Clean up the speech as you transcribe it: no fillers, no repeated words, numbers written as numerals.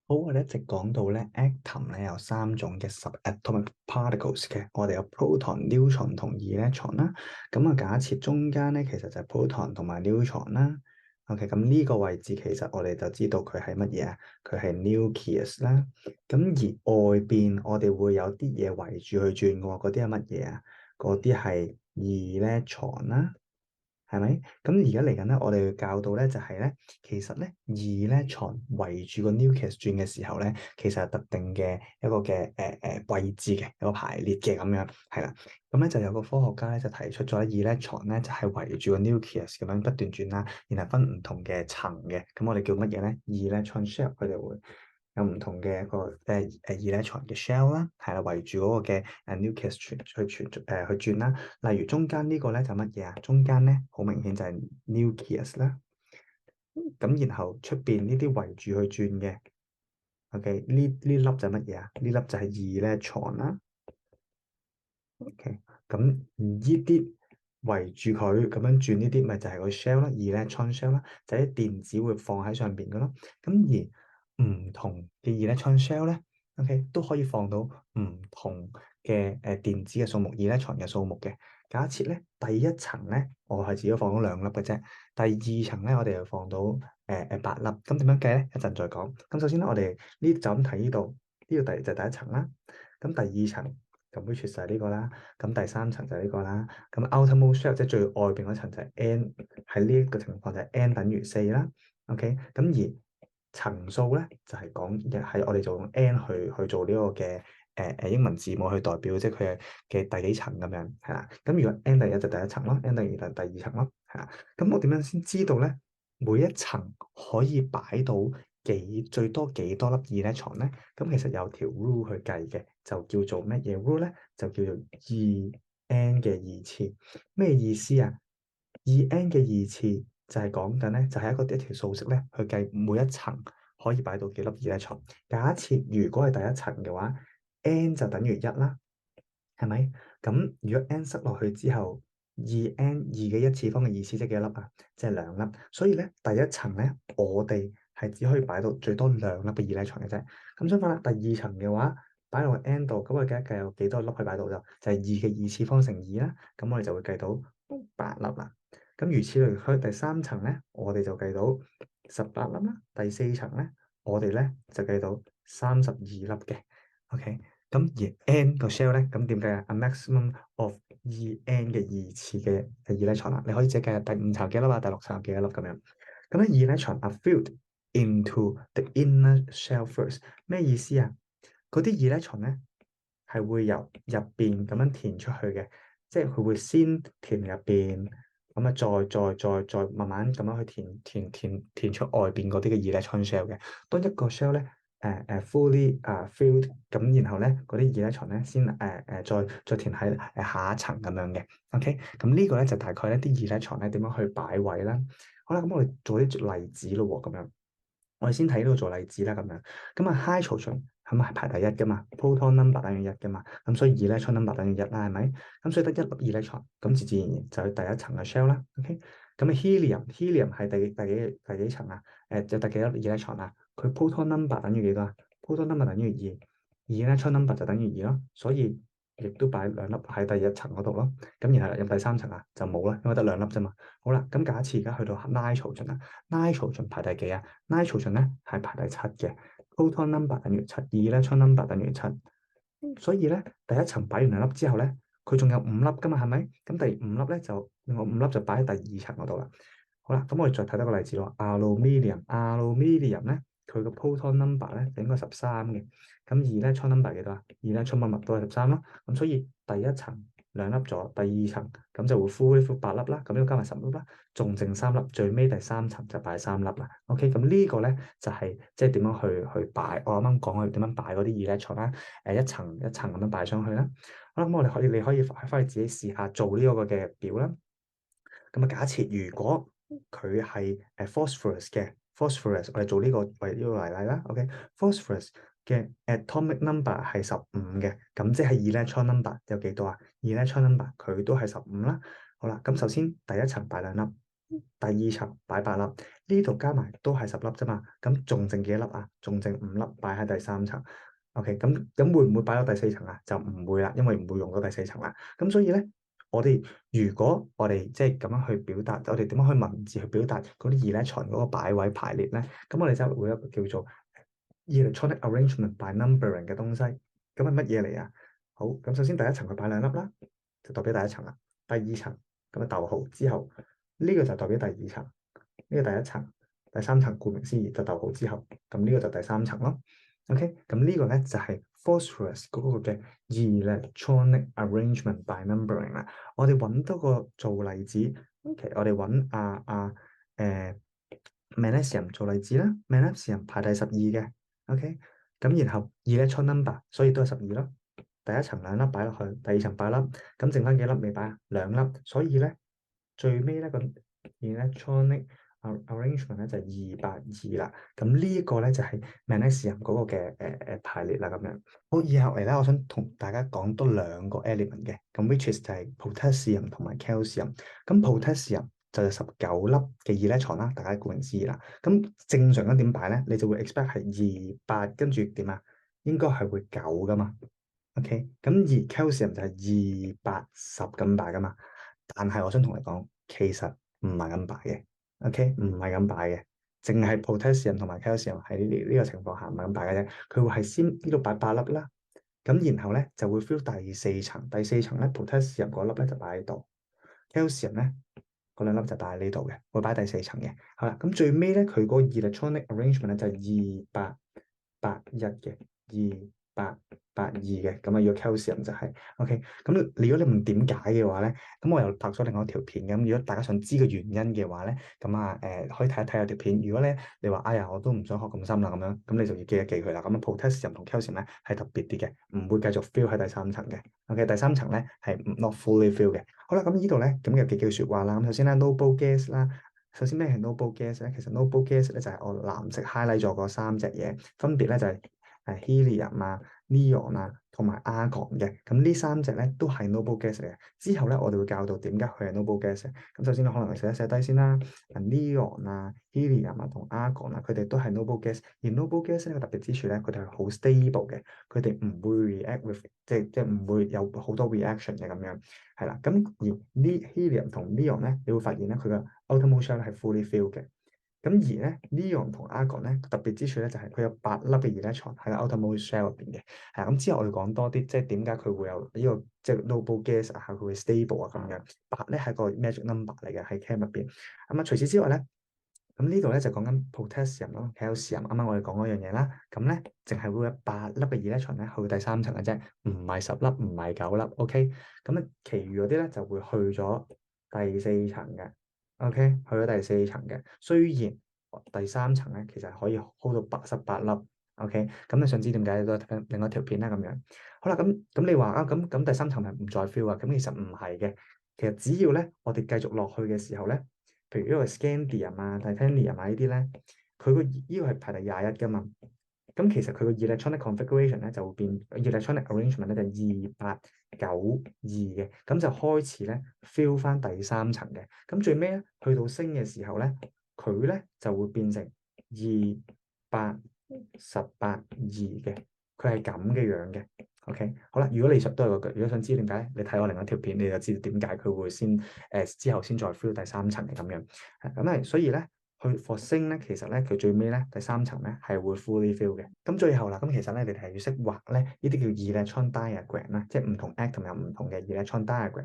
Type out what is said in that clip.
好，我哋一直講到咧，atom 咧有三種嘅 subatomic particles 嘅，我哋有 proton、neutron 同 electron 啦。咁啊，假設中間咧其實就係 proton 同埋 neutron 啦。OK，咁呢個位置其實我哋就知道佢係乜嘢啊？佢係 nucleus 啦。咁而外邊我哋會有啲嘢圍住去轉嘅喎，嗰啲係乜嘢啊？嗰啲係 electron 啦。係咪？咁而家嚟緊咧，我哋要教到咧就係咧，其實咧electron圍住個 nucleus 轉嘅時候咧，其實係特定嘅一個嘅位置嘅，一個排列嘅咁樣，係啦。咁咧就有個科學家咧就提出咗 electron 咧就係圍住個 nucleus 咁樣不斷轉啦，然後分唔同嘅層嘅，咁我哋叫乜嘢咧？electron shell，佢哋會有唔同嘅一個electron 嘅 shell 啦，係啦，圍住嗰個嘅nucleus 去轉啦。例如中間呢個咧就乜嘢啊？中間咧好明顯就係 nucleus 啦。咁然後出邊呢啲圍住去轉嘅，OK，呢粒就係乜嘢啊？呢粒就係 electron 啦。OK，咁呢啲圍住佢咁樣轉呢啲，咪就係個 shell 啦，electron shell 啦，就係啲電子會放喺上邊嘅咯。咁而唔同嘅 electron shell 咧，OK 都可以放到唔同嘅電子嘅數目，electron 嘅數目嘅。假設咧第一層咧，我係只係放咗兩粒嘅啫。第二層咧，我哋又放到八粒。咁點樣計咧？一陣再講。咁首先咧，我哋呢就咁睇呢度，呢個就第一層啦。咁第二層。咁 which 就係呢個啦，咁第三層就係呢個啦，咁 outermost shell 即係最外邊嗰層就係 n，喺呢一個情況就係 n 等於四啦，OK，咁而層數咧就係講係我哋就用 n 去做呢個嘅英文字母去代表，即係佢嘅第幾層咁樣係啦。咁如果 n 第一就第一層咯，n 第二就第二層咯，係啦。咁我點樣先知道咧？每一層可以擺到最多幾多粒 electron 咧？咁其實有條 rule 去計嘅，就叫做乜嘢 rule 咧？就叫做 E_n 嘅二次。咩意思啊？E_n 嘅二次就係講緊咧，就係一條數式咧，去計每一層可以擺到幾粒 electron。假設如果係第一層嘅話，n 就等於一啦，係咪？咁如果 n 塞落去之後，2n 嘅一次方嘅二次即係幾多粒啊？即係兩粒。所以咧，第一層咧，我哋係只可以擺到最多兩粒嘅 electron 嘅啫。咁相反啦，第二層嘅話，擺落 n 度，咁我計一計有幾多粒可以擺到就係二嘅二次方乘二啦。咁我哋就會計到八粒啦。咁如此類推，第三層咧，我哋就計到18粒啦。第四層咧，我哋咧就計到32粒嘅。OK。咁而 n 個 shell 咧，咁點計啊？A maximum of E_n 嘅二次嘅 electron 啦，你可以自己計第五層幾粒啊，第六層幾多粒咁樣。咁咧 electron are filled into the inner shell first，咩意思啊？嗰啲 electron 咧係會由入邊咁樣填出去嘅，即係佢會先填入邊，咁啊再慢慢咁樣去填出外邊嗰啲嘅 electron shell 嘅。當一個 shell 咧fully filled，咁然後咧嗰啲 electron 咧先再填喺下一層咁樣嘅。OK，咁呢個咧就大概咧啲 electron 咧點樣去擺位啦。好啦，咁我哋做啲例子咯喎，咁樣我哋先睇呢個做例子啦，咁樣咁啊 hydrogen 係咪係排第一噶嘛？proton number 等於一噶嘛？咁所以 electron number 等於一啦，係咪？咁所以得一粒 electron，咁自然而然就係第一層嘅 shell 啦。OK，咁啊 helium 係第幾層啊？就第幾粒 electron 啊？佢 proton number 等於幾多啊？proton number 等於2，electron number 就等於2咯，所以亦都擺兩粒喺第一層嗰度咯。咁然後入第三層啊就冇啦，因為得兩粒啫嘛。好啦，咁假設而家去到 nitrogen 啊，nitrogen 排第幾啊？nitrogen 咧係排第七嘅，proton number 等於7，electron number 等於7，所以咧第一層擺完兩粒之後咧，佢仲有五粒噶嘛，係咪？咁第五粒咧就另外五粒就擺喺第二層嗰度啦。好啦，咁我哋再睇多個例子咯。aluminium 咧，佢個 proton number 咧就應該13嘅，咁electron number 係幾多啊？electron number 都係13咯。咁所以第一層兩粒咗，第二層咁就會 full 8粒啦，咁呢個加埋10粒啦，仲剩3粒，最尾第三層就擺3粒啦。OK，咁呢個咧就係即係點樣去擺，我啱啱講佢點樣擺嗰啲 electron 啦，一層一層咁樣擺上去啦。好啦，咁你可以翻去自己試下做呢個嘅表啦。咁啊，假設如果佢係phosphorus 嘅 phosphorus，我哋做呢個為呢個為例啦。OK，phosphorus 嘅 atomic number 係15嘅，咁即係 electron number 有幾多啊？electron number 佢都係15啦。好啦，咁首先第一層擺兩粒，第二層擺8粒，呢度加埋都係10粒啫嘛，咁仲剩幾粒啊？仲剩5粒擺喺第三層。OK，咁會唔會擺到第四層啊？就唔會啦，因為唔會用到第四層啦。咁所以咧，如果我哋即係咁樣去表達，我哋點樣去文字去表達嗰啲 electron 嗰個擺位排列咧？咁我哋就會有一個叫做 electronic arrangement by numbering 嘅東西。咁係乜嘢嚟啊？好，咁首先第一層佢擺2粒啦，就代表第一層啦。第二層咁啊逗號之後，呢個就代表第二層，呢個第一層，第三層顧名思義就逗號之後，咁呢個就第三層咯。OK，咁呢個咧就係 phosphorus 嗰個嘅 electronic arrangement by numbering 啦。我哋揾多個做例子，OK，我哋揾magnesium 做例子啦，magnesium 排第12嘅，OK，咁然後 electron number，所以都係12咯。第一層2粒擺落去，第二層8粒，咁剩翻幾粒未擺啊？2粒，所以咧最尾咧個 electronic arrangement 咧就係282啦。咁呢一個咧就係 magnesium 嗰個嘅排列啦咁樣。好，以後嚟咧，我想同大家講多2個 element 嘅，咁 which is 就係 potassium 同埋 calcium。咁 potassium 就係19粒嘅 electron啦，大家顧名思義啦。咁正常咁點擺咧？你就會 expect 係28，跟住點啊？應該係會9噶嘛。OK，咁而 calcium 就係280咁擺噶嘛，但係我想同你講，其實唔係咁擺嘅。OK，唔係咁擺嘅，淨係 potassium 同埋 calcium 喺呢個情況下唔係咁擺嘅啫。佢會係先呢度擺8粒啦，咁然後咧就會 fill 第四層，第四層咧 potassium 嗰粒咧就擺喺度，calcium 咧嗰2粒就擺喺呢度嘅，會擺第四層嘅。好啦，咁最尾咧佢嗰個 electronic arrangement 咧就係2881嘅2882嘅，咁啊要 calcium 就係 OK。咁如果你問點解嘅話咧，咁我又拍咗另外一條片嘅。咁如果大家想知個原因嘅話咧，咁可以睇一睇有條片。如果咧你話哎呀我都唔想學咁深啦咁樣，咁你就要記一記佢啦。咁 potassium 同 calcium 咧係特別啲嘅，唔會繼續 fill 喺第三層嘅。OK，第三層咧係 not fully fill 嘅。好啦，咁呢度咧咁有幾句説話啦。咁首先咧 noble gas 啦，首先咩係 noble gas 咧？其實 noble gas 咧就係我藍色 highlight 咗嗰3隻嘢，分別咧就係helium 啊、neon 啊同埋 argon 嘅。咁呢3隻咧都係 noble gas 嚟嘅。之後咧我哋會教到點解佢係 noble gas 嘅。咁首先咧可能寫一寫低先啦。neon 啊、helium 啊同 argon 啊，佢哋都係 noble gas。而 noble gas 呢個特別之處咧，佢哋係好 stable 嘅，佢哋唔會 react with 即唔會有好多 reaction 嘅咁樣，係啦。咁而呢 helium 同 neon 咧，你會發現咧佢嘅 outermost shell 係 fully filled 嘅。咁而咧 neon 同 argon 咧特別之處咧就係佢有8粒嘅 electron 喺個 outermost shell 入邊嘅。係咁之後我要講多啲，即係點解佢會有呢個即係 noble gas 啊，佢會 stable 啊咁樣。8咧係個 magic number 嚟嘅喺 chem 入邊。咁除此之外咧，咁呢度咧就講緊 potassium 咯，calcium。啱啱我哋講嗰樣嘢啦。咁咧淨係會有8粒嘅 electron咧去第三層嘅啫，唔係10粒，唔係9粒。OK，咁咧其餘嗰啲咧就會去咗第四層嘅。OK，去咗第四層嘅。雖然第三層咧其實可以 hold 到88粒。OK，咁你想知點解都睇另外一條片啦咁樣。好啦，咁你話啊，咁第三層係唔再 fill 啊？咁其實唔係嘅。其實只要咧我哋繼續落去嘅時候咧，譬如呢個 scandium 啊、titanium 啊呢啲咧，佢呢個係排第21噶嘛。咁其實佢個 electronic configuration 咧就會變 electronic arrangement 咧就2892嘅，咁就開始咧 fill 翻第三層嘅。咁最尾咧去到升嘅時候咧，佢咧就會變成288嘅，佢係咁嘅樣嘅。OK，好啦，如果你都係嗰句，如果想知點解，你睇我另一條片，你就知道點解佢會之後先再 fill 第三層嘅咁樣。咁所以咧。去 for 升咧，其實咧佢最尾咧第三層咧係會 fully fill 嘅。咁最後啦，咁其實咧你哋係要識畫咧呢啲叫 electron diagram 啦，即係唔同 atom 有唔同嘅 electron diagram。